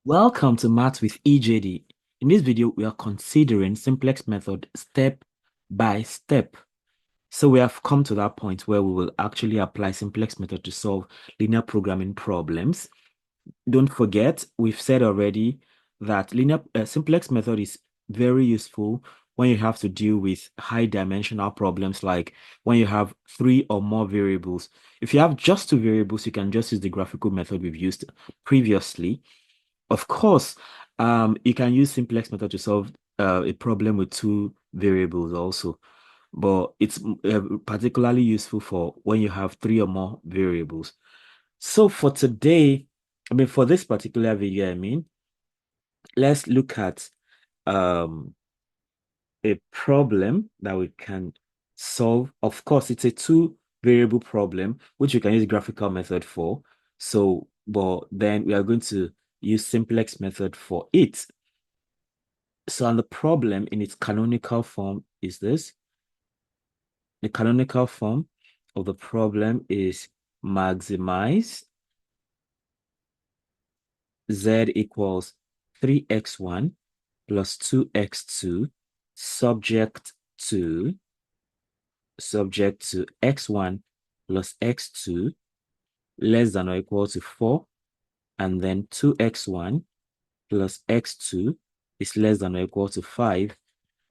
Welcome to Maths with EJD. In this video, we are considering simplex method step by step. So we have come to that point where we will actually apply simplex method to solve linear programming problems. Don't forget, we've said already that simplex method is very useful when you have to deal with high dimensional problems, like when you have three or more variables. If you have just two variables, you can just use the graphical method we've used previously. Of course, you can use simplex method to solve a problem with two variables also, but it's particularly useful for when you have three or more variables. So for today, for this particular video, let's look at um, a problem that we can solve. Of course, it's a two variable problem, which you can use graphical method for. So, but then we are going to use simplex method for it. So, and the problem in its canonical form is this. The canonical form of the problem is maximize z equals 3x1 plus 2x2 subject to x1 plus x2 less than or equal to 4, and then 2x1 plus x2 is less than or equal to 5.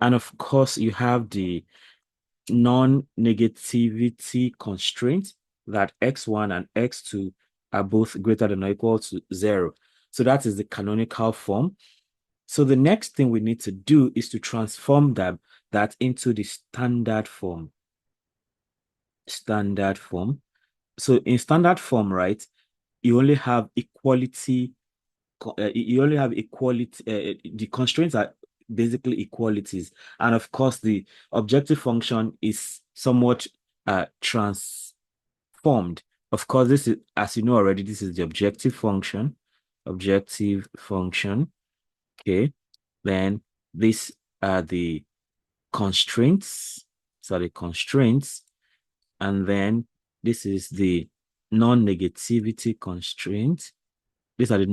And of course, you have the non-negativity constraint that x1 and x2 are both greater than or equal to 0. So that is the canonical form. So the next thing we need to do is to transform that into the standard form. Standard form. So in standard form, right, you only have equality. You only have equality. The constraints are basically equalities, and of course, the objective function is somewhat transformed. Of course, this is, as you know already, this is the objective function. Objective function. Okay. Then these are the constraints. So the constraints, and then this is the non-negativity constraint. These are the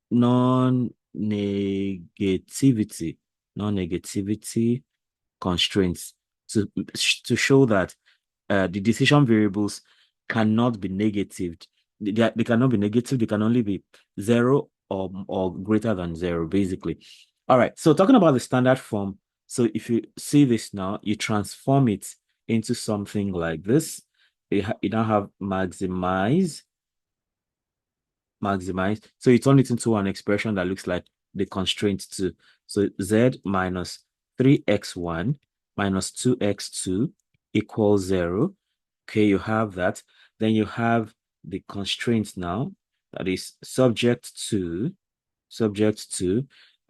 non-negativity non-negativity constraints to show that the decision variables cannot be negative. They cannot be negative. They can only be 0 or greater than 0, basically. All right. So talking about the standard form. So if you see this now, you transform it into something like this. You now have maximize. So you turn it into an expression that looks like the constraint too. So z minus 3x1 minus 2x2 equals 0. Okay, you have that. Then you have the constraint now that is subject to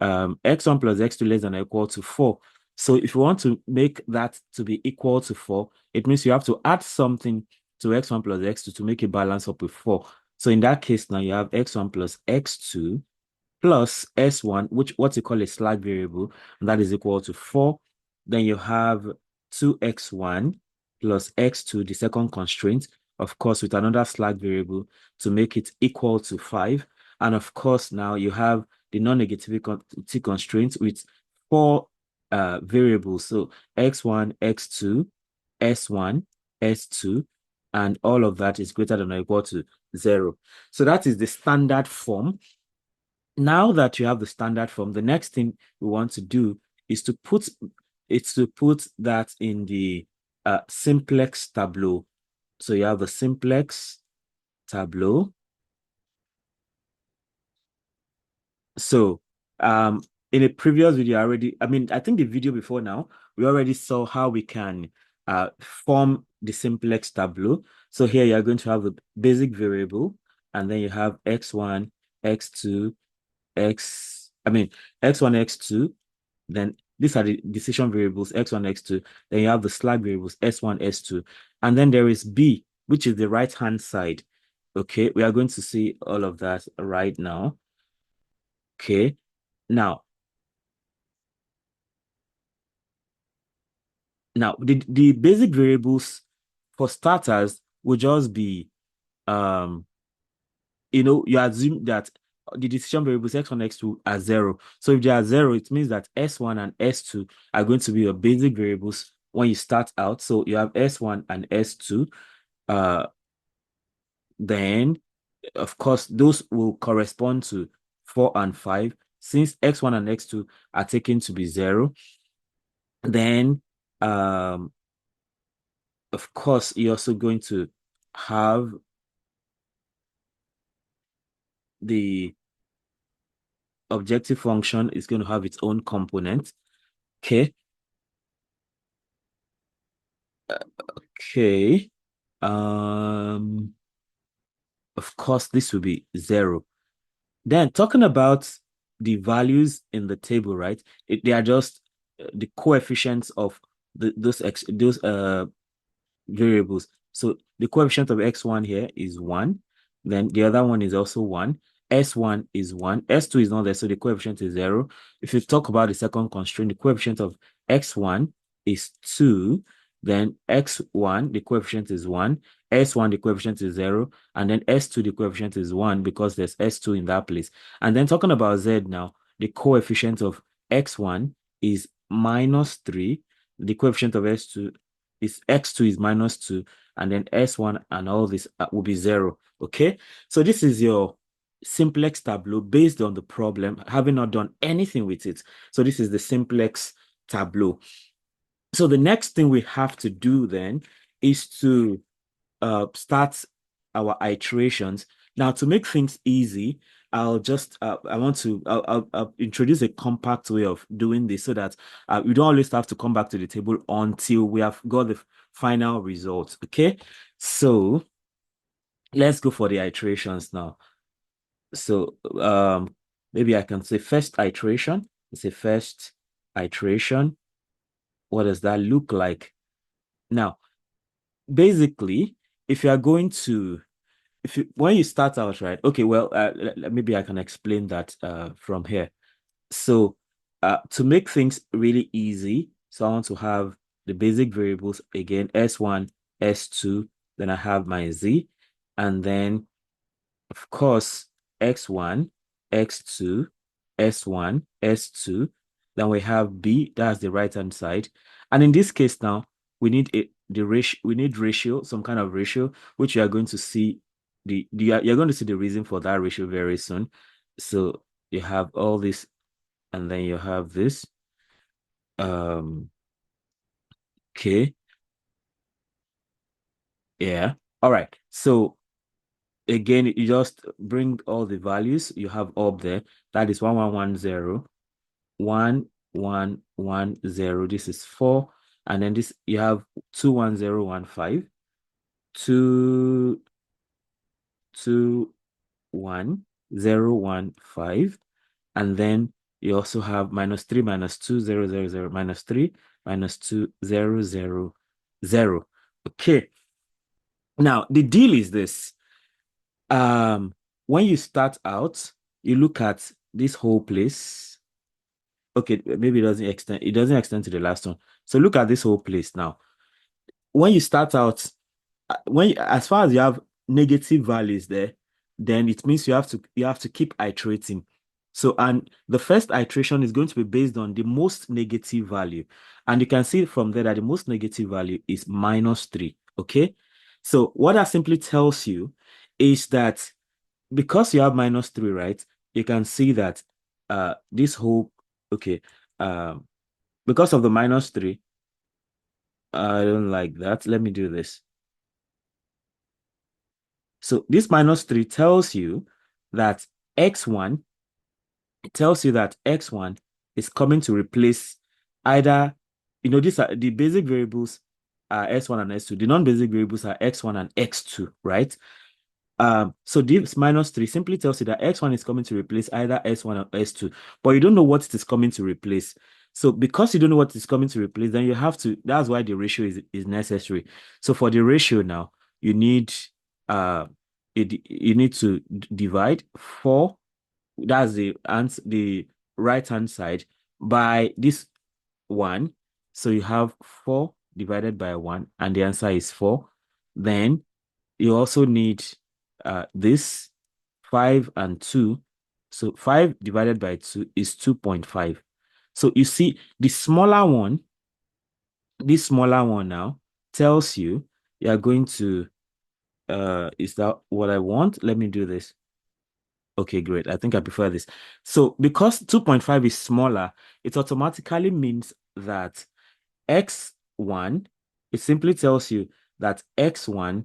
x1 plus x2 less than or equal to 4. So if you want to make that to be equal to 4, it means you have to add something to x1 plus x2 to make it balance up with 4. So in that case, now you have x1 plus x2 plus s1, which what you call a slack variable, and that is equal to 4. Then you have 2x1 plus x2, the second constraint, of course, with another slack variable to make it equal to 5. And of course, now you have the non-negativity constraint with four variables. So x1, x2, s1, s2, and all of that is greater than or equal to 0. So that is the standard form. Now that you have the standard form, the next thing we want to do is to put that in the simplex tableau. So you have the simplex tableau. So in a previous video already, I think the video before now, we already saw how we can form the simplex tableau. So here you're going to have the basic variable, and then you have x1, x2, x1, x2, then these are the decision variables, x1, x2, then you have the slack variables, s1, s2, and then there is b, which is the right-hand side. Okay, we are going to see all of that right now. Okay, now, the basic variables for starters will just be, you assume that the decision variables x1, x2 are 0. So if they are 0, it means that s1 and s2 are going to be your basic variables when you start out. So you have s1 and s2. Then, of course, those will correspond to 4 and 5. Since x1 and x2 are taken to be 0, then, of course, you're also going to have the objective function is going to have its own component. Okay. Okay. Um, of course, this will be 0. Then talking about the values in the table, right? They are just the coefficients of those variables. So the coefficient of x1 here is 1. Then the other one is also 1. S1 is 1. S2 is not there, so the coefficient is 0. If you talk about the second constraint, the coefficient of x1 is 2. Then x1, the coefficient is 1. S1, the coefficient is 0. And then S2, the coefficient is 1 because there's S2 in that place. And then talking about Z now, the coefficient of x1 is -3. The coefficient of S2 is x2 is -2, and then s1 and all this will be 0. Okay, so this is your simplex tableau based on the problem, having not done anything with it. So this is the simplex tableau. So the next thing we have to do then is to start our iterations. Now, to make things easy, I'll introduce a compact way of doing this so that we don't always have to come back to the table until we have got the final results. Okay, so let's go for the iterations now. So maybe I can say first iteration. It's a first iteration. What does that look like? Now, basically, if you are going to when you start out, right? Okay, well, maybe I can explain that from here. So, to make things really easy, so I want to have the basic variables again, S1, S2, then I have my Z, and then of course, x1, x2, s1, s2. Then we have b, that's the right-hand side. And in this case now, we need the ratio, we need ratio, some kind of ratio, which you are going to see you're going to see the reason for that ratio very soon. So you have all this, and then you have this. Um, okay, yeah. All right. So again, you just bring all the values you have up there. That is 1110. 1110. This is 4. And then this you have 21015, 21015, and then you also have -3 -2 0 0 0 -3 -2 0 0 0. Okay. Now the deal is this. When you start out, you look at this whole place. Okay, maybe it doesn't extend to the last one. So look at this whole place now. When you start out, as far as you have negative values there, then it means you have to keep iterating. So, and the first iteration is going to be based on the most negative value. And you can see from there that the most negative value is -3. Okay. So what that simply tells you is that because you have -3, right? You can see that this whole okay, because of the -3, I don't like that. Let me do this. So this -3 tells you that x1, it tells you that x1 is coming to replace either, these are the basic variables are s1 and s2. The non-basic variables are x1 and x2, right? So this -3 simply tells you that x1 is coming to replace either s1 or s2, but you don't know what it is coming to replace. So because you don't know what it's coming to replace, then you have to, that's why the ratio is necessary. So for the ratio now, you need you need to divide 4, that's the right hand side, by this 1. So you have 4 divided by 1, and the answer is 4. Then you also need this 5 and 2. So 5 divided by 2 is 2.5. So you see, this smaller one now tells you are going to, is that what I want? Let me do this. Okay, great. I think I prefer this. So because 2.5 is smaller, it automatically means that x1, it simply tells you that x1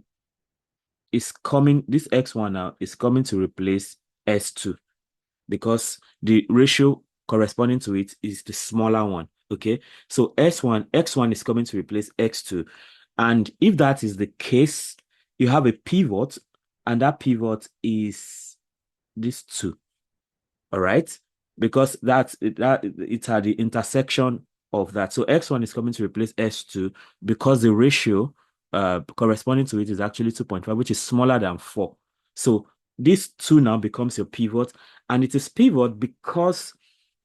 is coming, this x1 now is coming to replace s2 because the ratio corresponding to it is the smaller one. Okay, so x1 is coming to replace x2. And if that is the case, you have a pivot, and that pivot is this 2. All right, because it's at the intersection of that. So x1 is coming to replace s2 because the ratio corresponding to it is actually 2.5, which is smaller than 4. So this 2 now becomes your pivot, and it is pivot because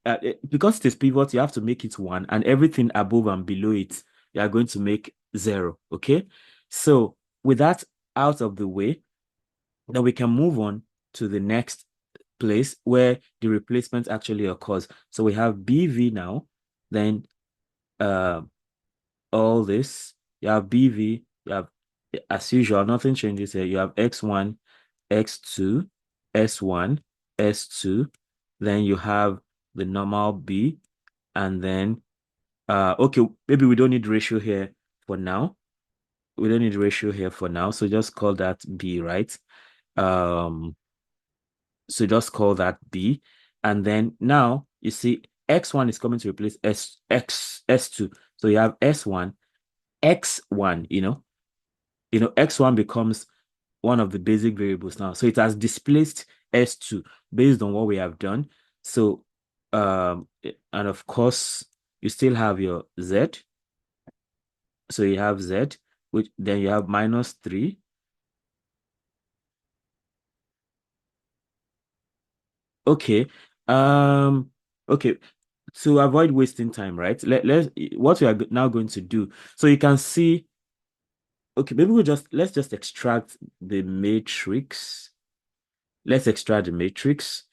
it is pivot, you have to make it 1, and everything above and below it, you are going to make 0. Okay, so with that out of the way, then we can move on to the next place where the replacement actually occurs. So we have BV now, then uh, all this, you have BV, you have, as usual, nothing changes here. You have X1, X2, S1, S2, then you have the normal B, and then, okay, maybe we don't need ratio here for now. We don't need ratio here for now, so just call that B, right? Um, So just call that B. And then now you see X1 is coming to replace S2. So you have S1, X1, X1 becomes one of the basic variables now. So it has displaced S2 based on what we have done. So, and of course, you still have your Z. So you have Z, which then you have -3. Okay. Um, okay. To avoid wasting time, right? Let's what we are now going to do. So you can see, okay, maybe let's just extract the matrix. Let's extract the matrix.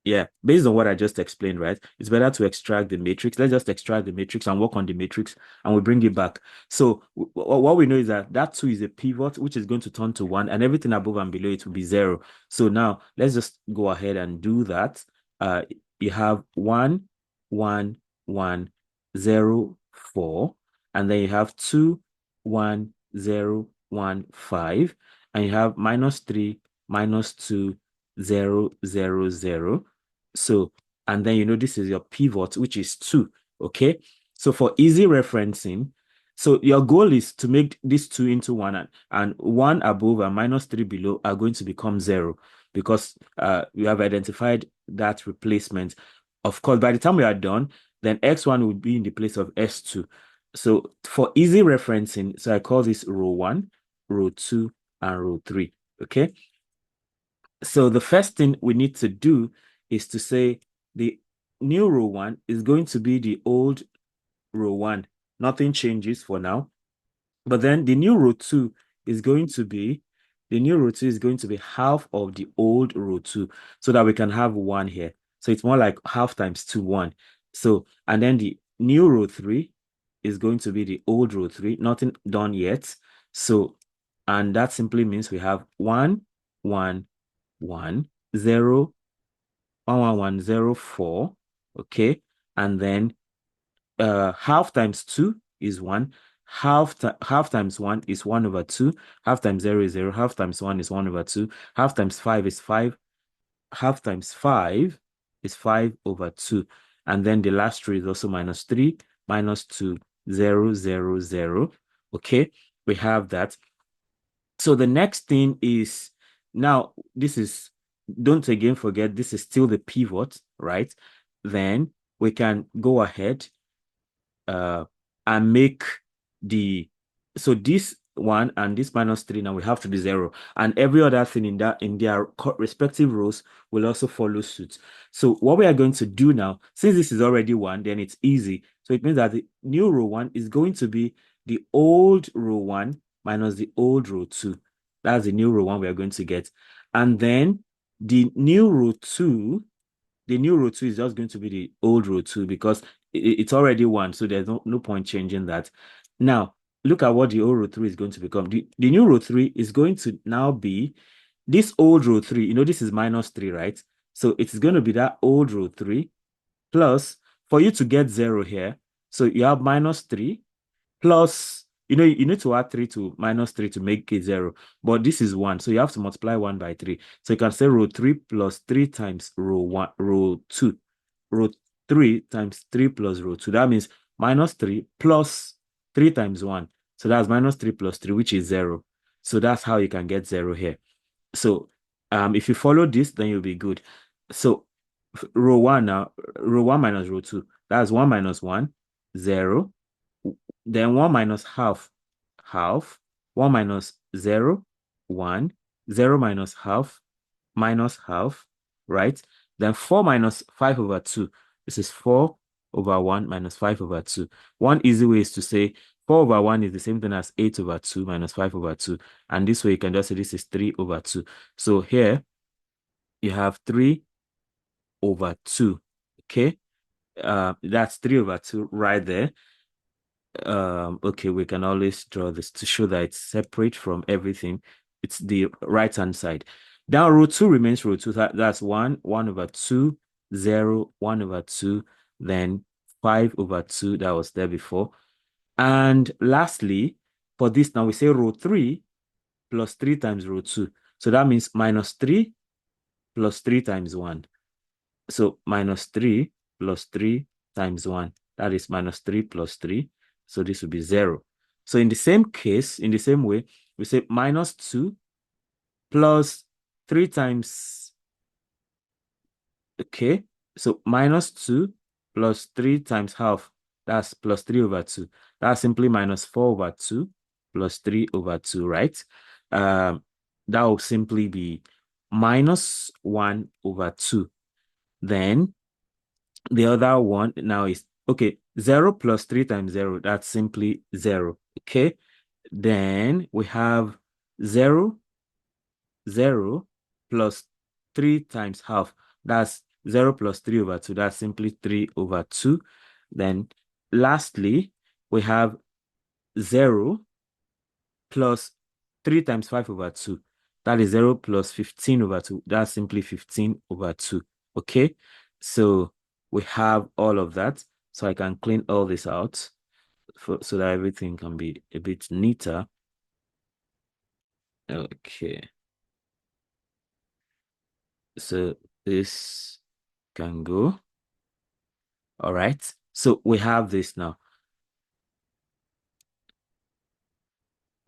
Yeah, based on what I just explained, right? It's better to extract the matrix. Let's just extract the matrix and work on the matrix, and we bring it back. So what we know is that 2 is a pivot, which is going to turn to 1, and everything above and below it will be 0. So now let's just go ahead and do that. Uh, you have 1, 1, 1, 0, 4, and then you have 2, 1, 0, 1, 5, and you have -3, -2, 0, 0, 0. So, and then this is your pivot, which is 2. Okay. So for easy referencing, so your goal is to make these 2 into 1, and 1 above and -3 below are going to become 0 because we have identified that replacement. Of course, by the time we are done, then X1 will be in the place of S2. So for easy referencing, so I call this row 1, row 2, and row 3. Okay. So the first thing we need to do is to say the new row 1 is going to be the old row 1. Nothing changes for now. But then the new row 2 is going to be half of the old row 2, so that we can have 1 here. So it's more like half times 2, 1. So, and then the new row 3 is going to be the old row 3. Nothing done yet. So, and that simply means we have 1, 1, 1, 0, 1, 1, 1, 0, 4. Okay. And then half times 2 is 1. Half times 1 is 1 over 2. Half times 0 is 0. Half times 1 is 1 over 2. Half times 5 is 5. Half times 5 is 5 over 2. And then the last row is also -3, -2, 0, 0, 0. Okay, we have that. So the next thing is, now this is, don't again forget, this is still the pivot, right? Then we can go ahead and make the, so this 1 and this -3 now we have to be 0, and every other thing in their respective rows will also follow suit. So what we are going to do now, since this is already 1, then it's easy. So it means that the new row 1 is going to be the old row 1 minus the old row 2. That's the new row 1 we are going to get. And then The new row 2, the new row 2 is just going to be the old row 2 because it's already 1, so there's no point changing that. Now, look at what the old row 3 is going to become. The new row 3 is going to now be this old row 3. You know, this is minus 3, right? So it's going to be that old row 3 plus, for you to get 0 here, so you have minus 3 plus, you need to add 3 to minus 3 to make it 0. But this is 1, so you have to multiply 1 by 3. So you can say row 3 plus 3 times row 2. Row 3 times 3 plus row 2. That means minus 3 plus 3 times 1. So that's minus 3 plus 3, which is 0. So that's how you can get 0 here. So if you follow this, then you'll be good. So row 1 now, row 1 minus row 2. That's 1 minus 1, 0. Then 1 minus half, half. 1 minus 0, 1. 0 minus half, minus half, right? Then 4 minus 5 over 2. This is 4 over 1 minus 5 over 2. One easy way is to say 4 over 1 is the same thing as 8 over 2 minus 5 over 2. And this way you can just say this is 3 over 2. So here you have 3 over 2. Okay. That's 3 over 2 right there. Okay, we can always draw this to show that it's separate from everything. It's the right hand side. Now row 2 remains row 2. That's 1 over 2, 0, 1 over 2, then 5 over 2 that was there before. And lastly, for this now we say row 3 plus 3 times row 2. So that means minus 3 plus 3 times 1. So minus 3 plus 3 times 1. That is minus 3 plus 3. So this will be 0. So in the same case, in the same way, we say minus 2 plus 3 times, okay, so minus 2 plus 3 times half, that's plus 3 over 2. That's simply minus 4 over 2 plus 3 over 2, right? That will simply be minus 1 over 2. Then the other one now is, okay, 0 plus 3 times 0, that's simply 0, okay? Then we have 0, 0 plus 3 times half. That's 0 plus 3 over 2. That's simply 3 over 2. Then lastly, we have 0 plus 3 times 5 over 2. That is 0 plus 15 over 2. That's simply 15 over 2. Okay? So we have all of that. So I can clean all this out so that everything can be a bit neater. Okay. So this can go. All right. So we have this now.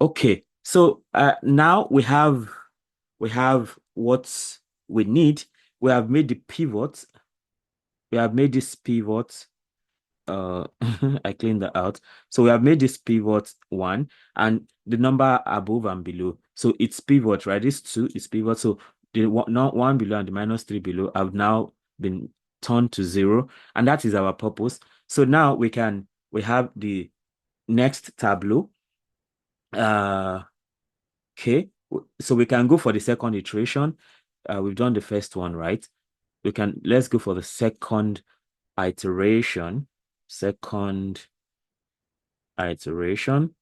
Okay. So now we have what we need. We have made the pivot. We have made this pivot. I cleaned that out. So we have made this pivot 1 and the number above and below. So it's pivot, right? This 2 is pivot. So the not 1 below and the minus 3 below have now been turned to 0. And that is our purpose. So now we have the next Tableau. Okay. So we can go for the second iteration. We've done the first one, right? Let's go for the second iteration. Second iteration.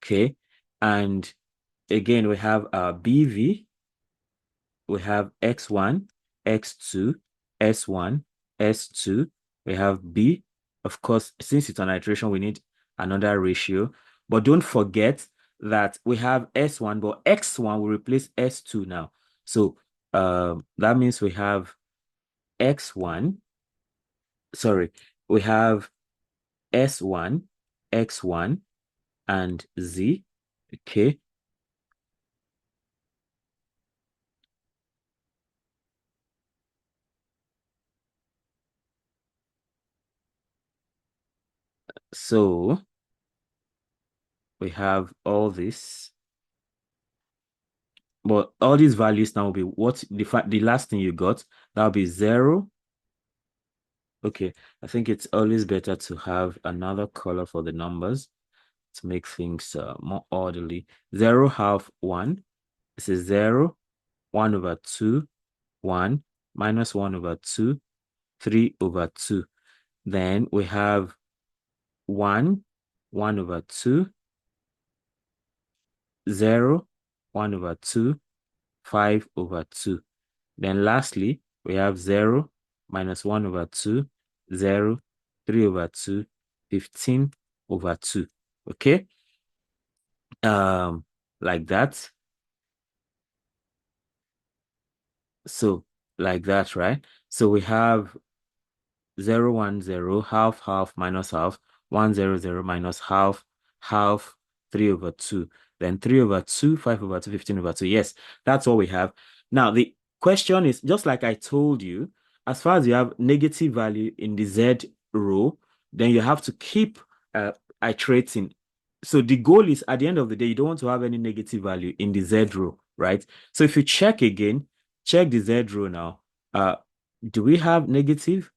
Okay. And again, we have our BV. We have X1, X2, S1, S2. We have B. Of course, since it's an iteration, we need another ratio. But don't forget that we have S1, but X1 will replace S2 now. So that means we have X1. Sorry, we have S1, X1, and Z. Okay. So we have all this. But all these values now will be what the last thing you got. That'll be 0. Okay, I think it's always better to have another color for the numbers to make things more orderly. 0, half, 1. This is 0, 1 over 2, 1, minus 1 over 2, 3 over 2. Then we have 1, 1 over 2, 0, 1 over 2, 5 over 2. Then lastly, we have 0, minus 1 over 2, 0, 3 over 2, 15 over 2. Okay? Like that. So, like that, right? So we have 0, 1, 0, half, half, minus half, 1, 0, 0, minus half, half, 3 over 2. Then 3 over 2, 5 over 2, 15 over 2. Yes, that's what we have. Now, the question is, just like I told you, as far as you have negative value in the Z row, then you have to keep iterating. So the goal is, at the end of the day, you don't want to have any negative value in the Z row, right? So if you check again, check the Z row now. Do we have negative?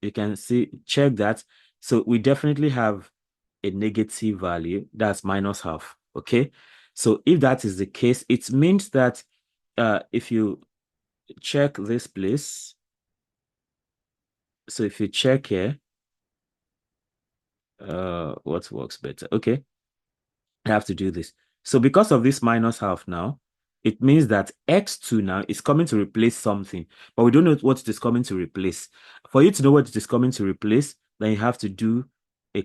You can see, check that. So we definitely have a negative value, that's minus half. Okay. So if that is the case, it means that if you check this place, so if you check here, what works better? Okay. I have to do this. So because of this minus half now, it means that x2 now is coming to replace something, but we don't know what it is coming to replace. For you to know what it is coming to replace, then you have to do a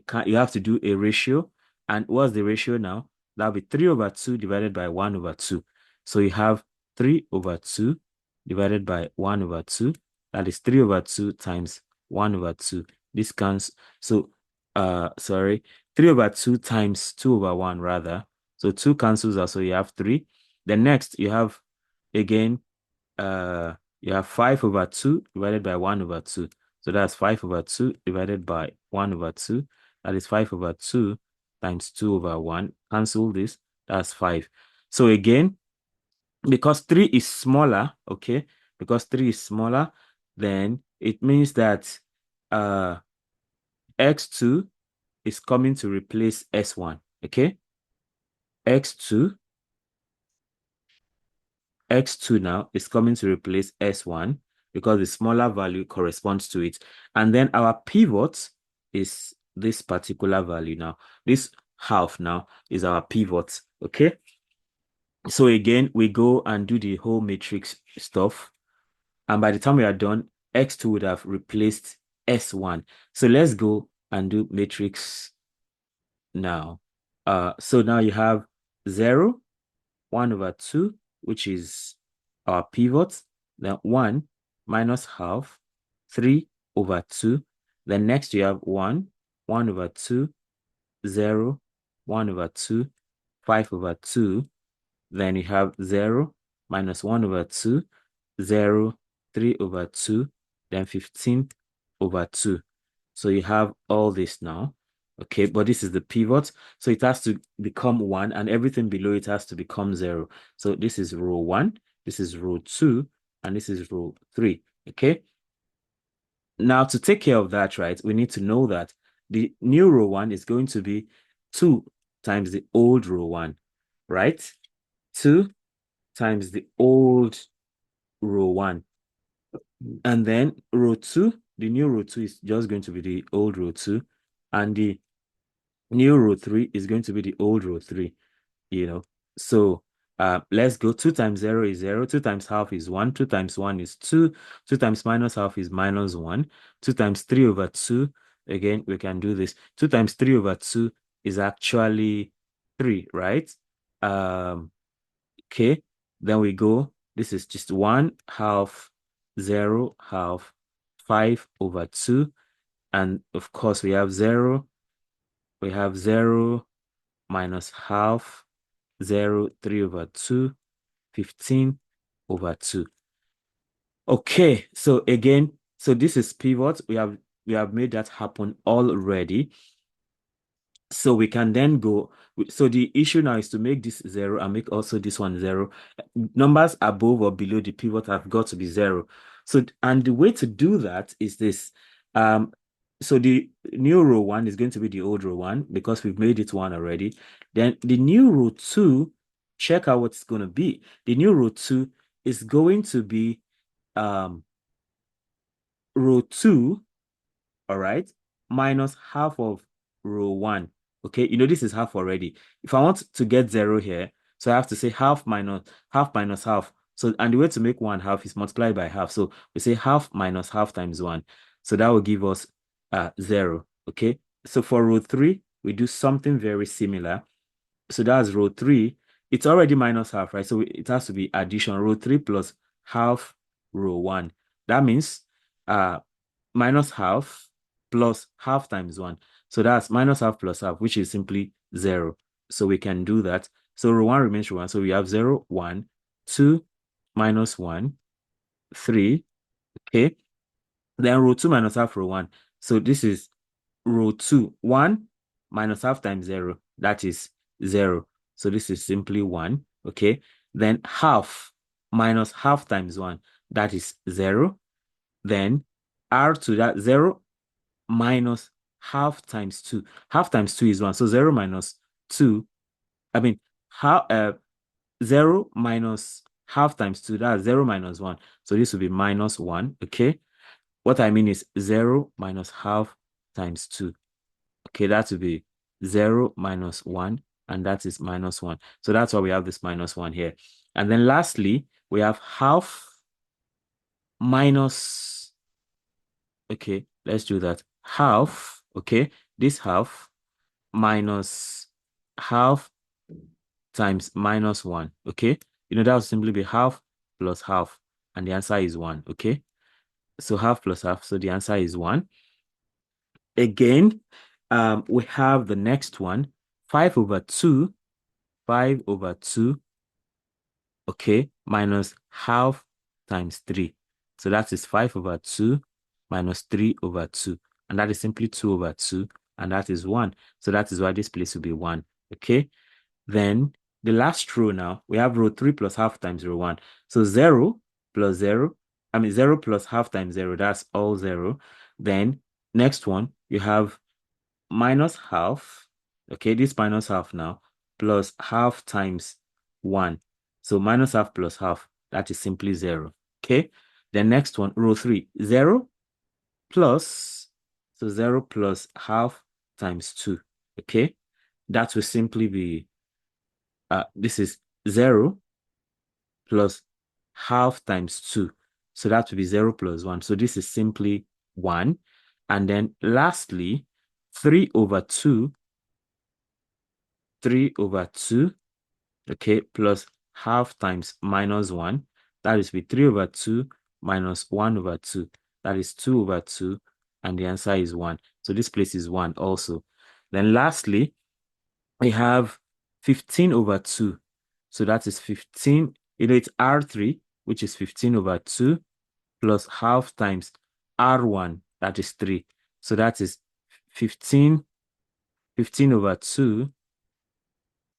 ratio. And what's the ratio now? That'll be 3 over 2 divided by 1 over 2. So you have 3 over 2 divided by 1 over 2. That is 3 over 2 times 1 over 2. This counts. So, sorry, 3 over 2 times 2 over 1 rather. So 2 cancels out, so you have 3. Then next you have again you have 5 over 2 divided by 1 over 2. So that's 5 over 2 divided by 1 over 2. That is 5 over 2 times 2 over 1. Cancel this. That's 5. So again, because 3 is smaller, okay? Because 3 is smaller, then it means that x2 is coming to replace s1, okay? x2 now is coming to replace s1 because the smaller value corresponds to it. And then our pivot is this particular value now. This half now is our pivot, okay? So again, we go and do the whole matrix stuff. And by the time we are done, x2 would have replaced s1. So let's go and do matrix now. So now you have 0, 1 over 2, which is our pivot, then 1 minus half, 3 over 2. Then next you have 1, 1 over 2, 0, 1 over 2, 5 over 2. Then you have 0 minus 1 over 2, 0, 3 over 2, then 15 over 2. So you have all this now. Okay, but this is the pivot. So it has to become 1 and everything below it has to become 0. So this is row 1, this is row 2, and this is row 3. Okay. Now to take care of that, right, we need to know that the new row 1 is going to be 2 times the old row 1, right? 2 times the old row 1. And then row 2, the new row 2 is just going to be the old row 2. And the new row 3 is going to be the old row 3, you know. So let's go. 2 times 0 is 0. 2 times half is 1. 2 times 1 is 2. 2 times minus half is minus 1. 2 times 3 over 2. Again, we can do this. 2 times 3 over 2 is actually 3, right? Okay. Then we go. This is just 1 half, 0 half, 5 over 2. And of course, we have 0. We have 0 minus half, 0, 3 over 2, 15 over 2. Okay, so again, so this is pivot. We have made that happen already. So we can then go. So the issue now is to make this 0 and make also this one 0. Numbers above or below the pivot have got to be 0. So, and the way to do that is this. So the new row 1 is going to be the old row 1 because we've made it 1 already. Then the new row 2 check out what it's going to be. The new row 2 is going to be row 2, all right, minus half of row 1. Okay, this is half already. If I want to get 0 here, so I have to say half minus half. So, and the way to make 1 half is multiply by half. So we say half minus half times 1. So that will give us 0. Okay, so for row 3, we do something very similar. So that's row 3. It's already minus half, right? So it has to be addition. Row 3 plus half row 1. That means minus half plus half times 1. So that's minus half plus half, which is simply 0. So we can do that. So row 1 remains row 1. So we have 0, 1, 2, minus 1, 3. Okay. Then row 2 minus half row 1. So this is row 2. 1 minus half times 0. That is 0. So this is simply 1. Okay. Then half minus half times 1. That is 0. Then r to that 0 minus half times 2. Half times 2 is 1. So 0 minus 2. I mean, how 0 minus half times 2. That's 0 minus 1. So this will be minus 1. Okay. What I mean is 0 minus half times 2. Okay, that will be 0 minus 1, and that is minus 1. So that's why we have this minus 1 here. And then lastly, we have half minus, okay, let's do that. Half, okay, this half minus half times minus 1, okay? That will simply be half plus half, and the answer is 1, okay? So half plus half, so the answer is 1. Again, we have the next one, 5 over 2, 5 over 2, okay, minus half times 3. So that is 5 over 2 minus 3 over 2. And that is simply 2 over 2, and that is 1. So that is why this place will be 1, okay? Then the last row now, we have row 3 plus half times row 1. So 0 plus 0, 0 plus half times 0, that's all 0. Then next one, you have minus half, okay, this minus half now, plus half times 1. So minus half plus half, that is simply 0, okay? The next one, row 3, 0 plus, so 0 plus half times 2, okay? That will simply be, this is 0 plus half times 2. So that will be 0 plus 1. So this is simply 1. And then lastly, 3 over 2, 3 over 2, okay, plus half times minus 1. That is be 3 over 2 minus 1 over 2. That is 2 over 2, and the answer is 1. So this place is 1 also. Then lastly, we have 15 over 2. So that is 15, it's R3, which is 15 over 2, plus half times R1, that is 3. So that is 15 over 2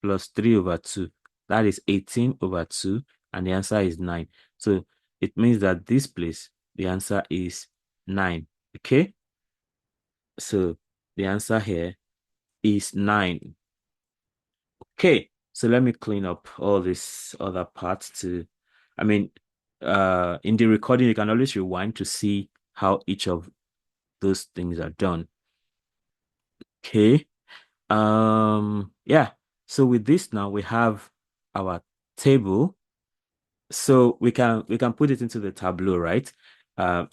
plus 3 over 2. That is 18 over 2, and the answer is 9. So it means that this place, the answer is 9, okay? So the answer here is 9. Okay, so let me clean up all this other parts to, in the recording, you can always rewind to see how each of those things are done. Okay. Yeah. So with this now, we have our table. So we can put it into the Tableau, right? Uh,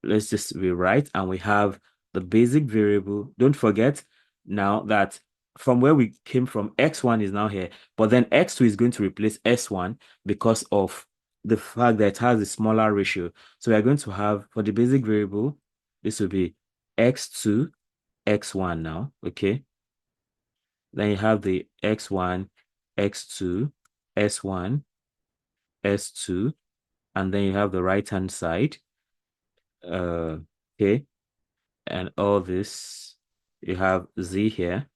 let's just rewrite, and we have the basic variable. Don't forget now that from where we came from, x1 is now here, but then x2 is going to replace s1 because of the fact that it has a smaller ratio. So we are going to have, for the basic variable, this will be x2, x1 now, okay? Then you have the x1, x2, s1, s2, and then you have the right hand side, okay, and all this, you have z here,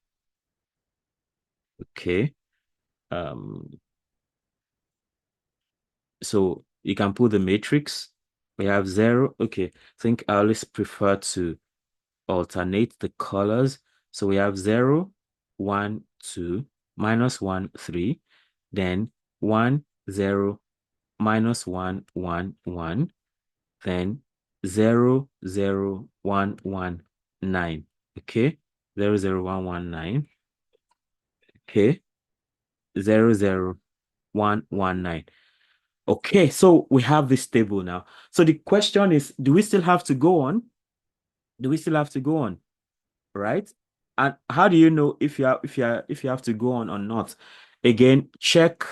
okay. So you can put the matrix. We have 0. Okay, I think I always prefer to alternate the colors. So we have 0, 1, 2, minus 1, 3. Then 1, 0, minus 1, 1, 1, then 0, 0, 1, 1, 9. Okay, 0, 0, 1, 1, 9. Okay, 0, 0, 1, 1, 9. Okay, so we have this table now. So the question is, do we still have to go on? Do we still have to go on? Right? And how do you know if you have to go on or not? Again, check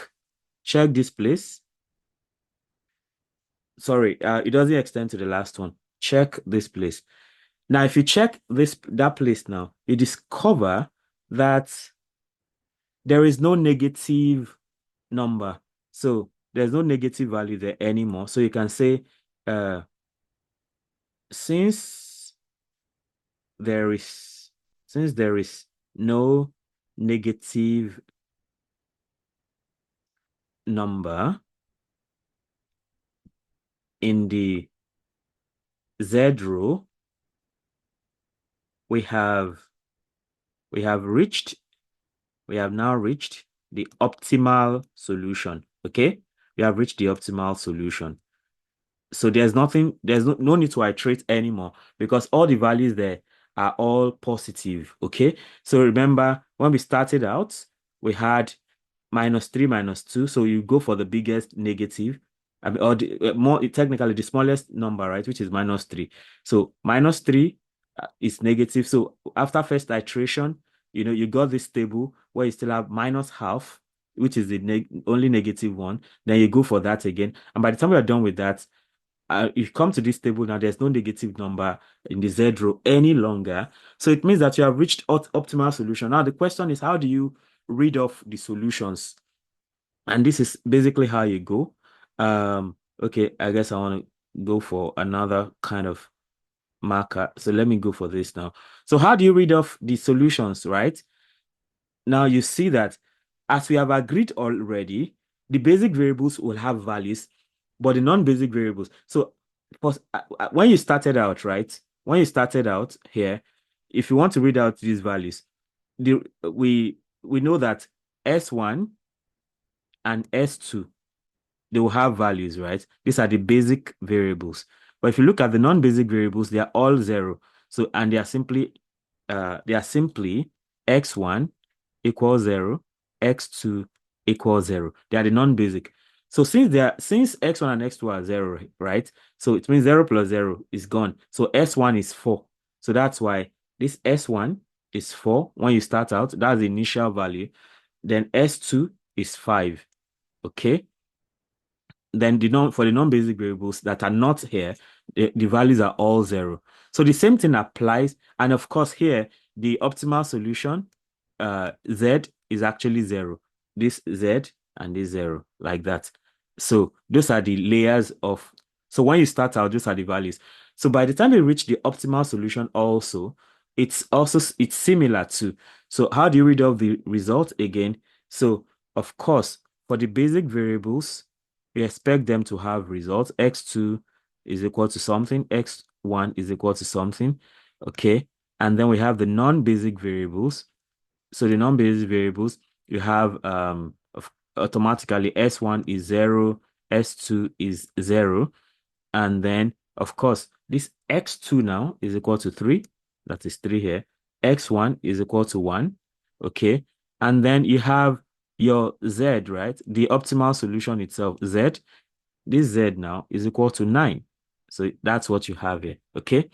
this place. Sorry, it doesn't extend to the last one. Check this place. Now, if you check that place now, you discover that there is no negative number. So there's no negative value there anymore. So you can say, since there is since there is no negative number in the Z row, we have we have reached we have now reached the optimal solution. Okay, we have reached the optimal solution. So there's no need to iterate anymore because all the values there are all positive. Okay, so remember when we started out, we had -3, -2. So you go for the biggest negative. I mean, or more technically the smallest number, right? Which is -3. So -3 is negative. So after first iteration, you got this table where you still have minus half, which is the only negative one. Then you go for that again. And by the time we are done with that, if you come to this table now, there's no negative number in the Z row any longer. So it means that you have reached optimal solution. Now the question is, how do you read off the solutions? And this is basically how you go. Okay, I guess I want to go for another kind of marker. So let me go for this now. So how do you read off the solutions, right? Now you see that as we have agreed already, the basic variables will have values, but the non-basic variables. So when you started out, right? When you started out here, if you want to read out these values, we know that S1 and S2, they will have values, right? These are the basic variables. But if you look at the non-basic variables, they are all zero. So, and they are simply x1 equals 0, x2 equals 0. They are the non-basic. So since x1 and x2 are 0, right? So it means 0 plus 0 is gone. So s1 is 4. So that's why this s1 is 4 when you start out. That's the initial value. Then s2 is 5. Okay. Then for the non-basic variables that are not here, the values are all 0. So the same thing applies. And of course, here, the optimal solution, Z is actually 0. This Z and this 0, like that. So those are the layers of. So when you start out, those are the values. So by the time you reach the optimal solution also, it's similar to. So how do you read off the result again? So of course, for the basic variables, we expect them to have results. X2 is equal to something, X1 is equal to something. Okay. And then we have the non-basic variables. So the non-basic variables, you have automatically S1 is 0, S2 is 0. And then, of course, this X2 now is equal to 3. That is 3 here. X1 is equal to 1. Okay. And then you have your Z, right? The optimal solution itself, Z. This Z now is equal to 9. So that's what you have here. Okay.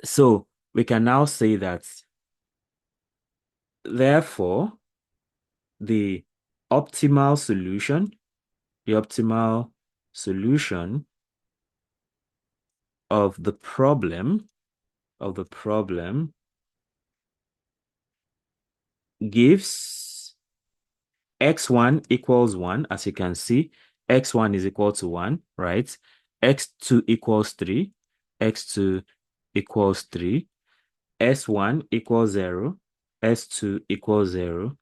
So we can now say that, therefore, the optimal solution, the optimal solution of the problem gives x1 equals 1, as you can see. X1 is equal to 1, right? X2 equals 3. X2 equals 3. S1 equals 0. S2 equals 0.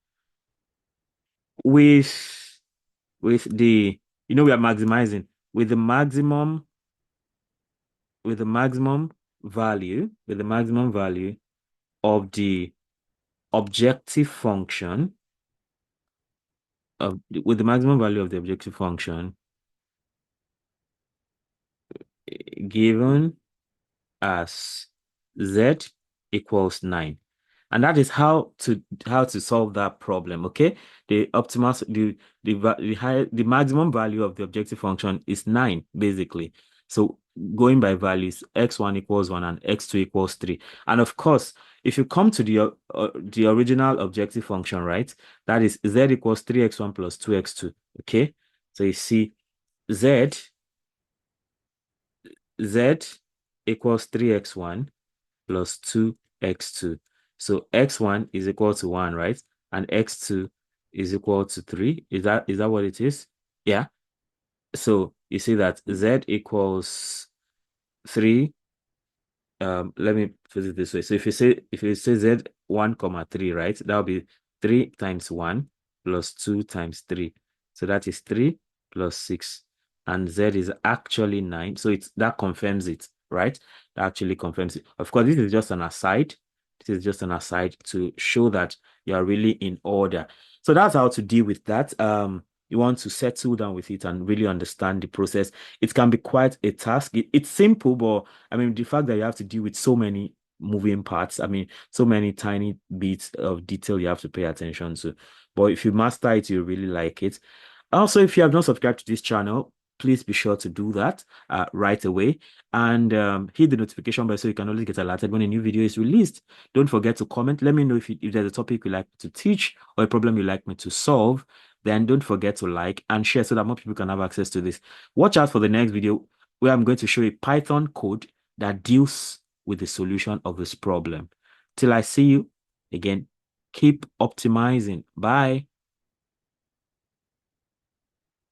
With the, we are maximizing with the maximum value, of the objective function with the maximum value of the objective function given as z equals 9. And that is how to solve that problem. Okay, the optimal the maximum value of the objective function is 9 basically. So going by values, x1 equals 1 and x2 equals 3. And of course, if you come to the original objective function, right, that is z equals 3x1 plus 2x2. Okay, so you see z z equals 3x1 plus 2x2. So x1 is equal to 1, right? And x2 is equal to 3. Is that what it is? Yeah. So you see that z equals 3. Let me put it this way. So if you say z 1 comma 3, right? That'll be 3 times 1 plus 2 times 3. So that is 3 plus 6. And z is actually 9. So that confirms it, right? That actually confirms it. Of course, this is just an aside. This is just an aside to show that you are really in order. So that's how to deal with that. You want to settle down with it and really understand the process. It can be quite a task. It's simple, but I mean, the fact that you have to deal with so many moving parts, I mean, so many tiny bits of detail you have to pay attention to. But if you master it, you really like it. Also, if you have not subscribed to this channel, please be sure to do that right away and hit the notification bell so you can always get alerted when a new video is released. Don't forget to comment. Let me know if there's a topic you'd like me to teach or a problem you'd like me to solve. Then don't forget to like and share so that more people can have access to this. Watch out for the next video where I'm going to show a Python code that deals with the solution of this problem. Till I see you again, keep optimizing. Bye.